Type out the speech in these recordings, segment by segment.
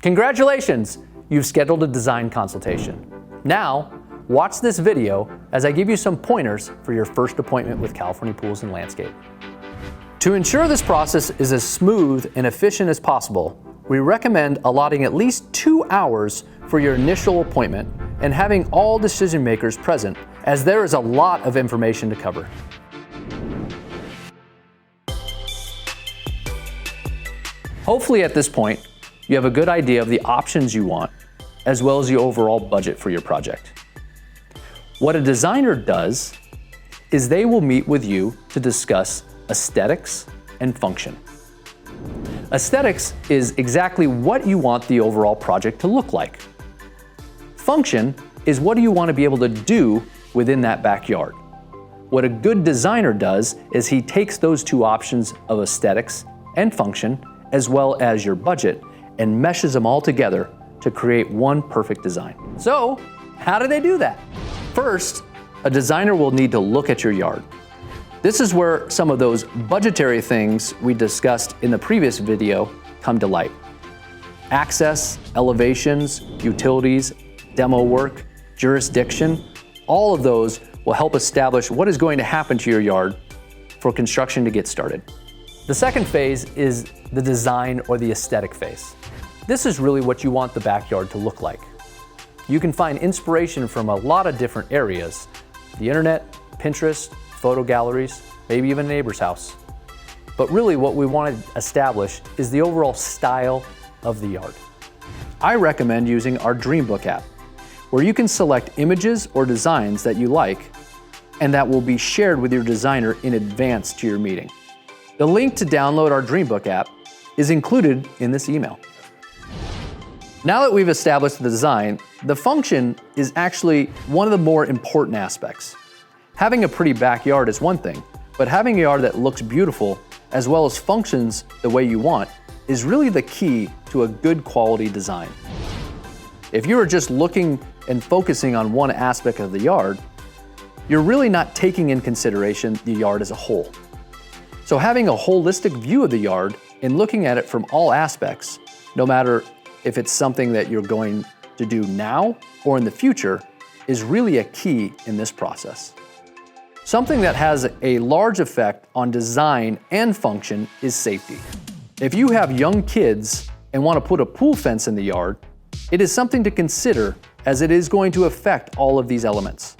Congratulations! You've scheduled a design consultation. Now, watch this video as I give you some pointers for your first appointment with California Pools and Landscape. To ensure this process is as smooth and efficient as possible, we recommend allotting at least 2 hours for your initial appointment and having all decision makers present, as there is a lot of information to cover. Hopefully at this point, you have a good idea of the options you want, as well as the overall budget for your project. What a designer does is they will meet with you to discuss aesthetics and function. Aesthetics is exactly what you want the overall project to look like. Function is what do you want to be able to do within that backyard. What a good designer does is he takes those two options of aesthetics and function, as well as your budget, and meshes them all together to create one perfect design. So, how do they do that? First, a designer will need to look at your yard. This is where some of those budgetary things we discussed in the previous video come to light. Access, elevations, utilities, demo work, jurisdiction, all of those will help establish what is going to happen to your yard for construction to get started. The second phase is the design or the aesthetic phase. This is really what you want the backyard to look like. You can find inspiration from a lot of different areas: the internet, Pinterest, photo galleries, maybe even a neighbor's house. But really what we want to establish is the overall style of the yard. I recommend using our Dreambook app, where you can select images or designs that you like and that will be shared with your designer in advance to your meeting. The link to download our Dreambook app is included in this email. Now that we've established the design, the function is actually one of the more important aspects. Having a pretty backyard is one thing, but having a yard that looks beautiful as well as functions the way you want is really the key to a good quality design. If you are just looking and focusing on one aspect of the yard, you're really not taking in consideration the yard as a whole. So having a holistic view of the yard and looking at it from all aspects, no matter if it's something that you're going to do now or in the future, is really a key in this process. Something that has a large effect on design and function is safety. If you have young kids and want to put a pool fence in the yard, it is something to consider, as it is going to affect all of these elements.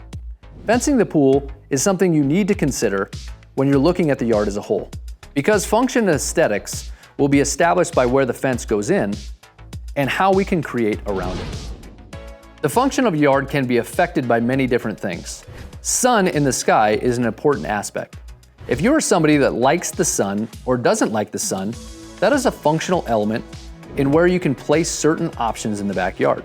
Fencing the pool is something you need to consider when you're looking at the yard as a whole, because function and aesthetics will be established by where the fence goes in and how we can create around it. The function of a yard can be affected by many different things. Sun in the sky is an important aspect. If you are somebody that likes the sun or doesn't like the sun, that is a functional element in where you can place certain options in the backyard.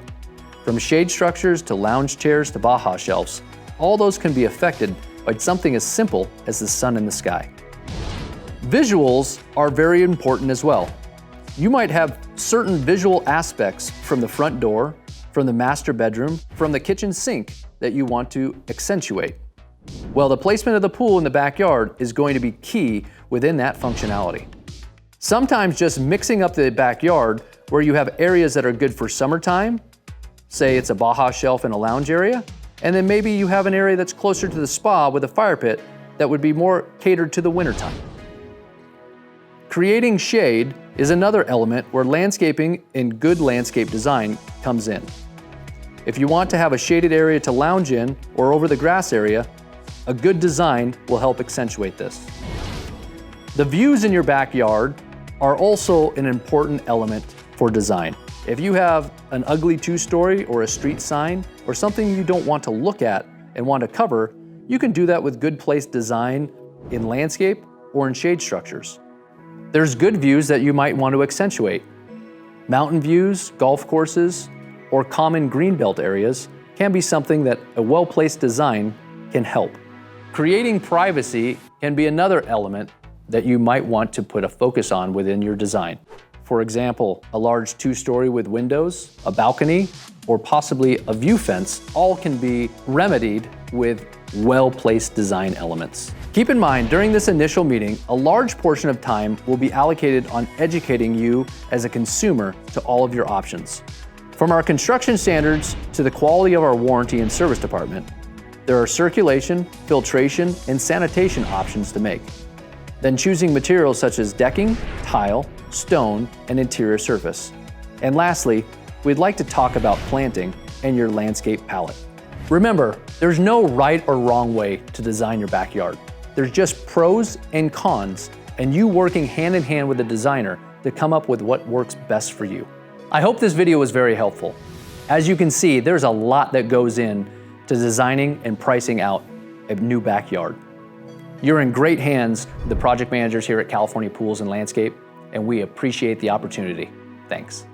From shade structures to lounge chairs to Baja shelves, all those can be affected by something as simple as the sun in the sky. Visuals are very important as well. You might have certain visual aspects from the front door, from the master bedroom, from the kitchen sink that you want to accentuate. Well, the placement of the pool in the backyard is going to be key within that functionality. Sometimes just mixing up the backyard where you have areas that are good for summertime, say it's a Baja shelf and a lounge area, and then maybe you have an area that's closer to the spa with a fire pit that would be more catered to the wintertime. Creating shade is another element where landscaping and good landscape design comes in. If you want to have a shaded area to lounge in or over the grass area, a good design will help accentuate this. The views in your backyard are also an important element for design. If you have an ugly two-story or a street sign or something you don't want to look at and want to cover, you can do that with good placed design in landscape or in shade structures. There's good views that you might want to accentuate. Mountain views, golf courses, or common greenbelt areas can be something that a well-placed design can help. Creating privacy can be another element that you might want to put a focus on within your design. For example, a large two-story with windows, a balcony, or possibly a view fence all can be remedied with well-placed design elements. Keep in mind, during this initial meeting, a large portion of time will be allocated on educating you as a consumer to all of your options. From our construction standards to the quality of our warranty and service department, there are circulation, filtration, and sanitation options to make. Then choosing materials such as decking, tile, stone, and interior surface. And lastly, we'd like to talk about planting and your landscape palette. Remember, there's no right or wrong way to design your backyard. There's just pros and cons, and you working hand in hand with the designer to come up with what works best for you. I hope this video was very helpful. As you can see, there's a lot that goes in to designing and pricing out a new backyard. You're in great hands with the project managers here at California Pools and Landscape, and we appreciate the opportunity. Thanks.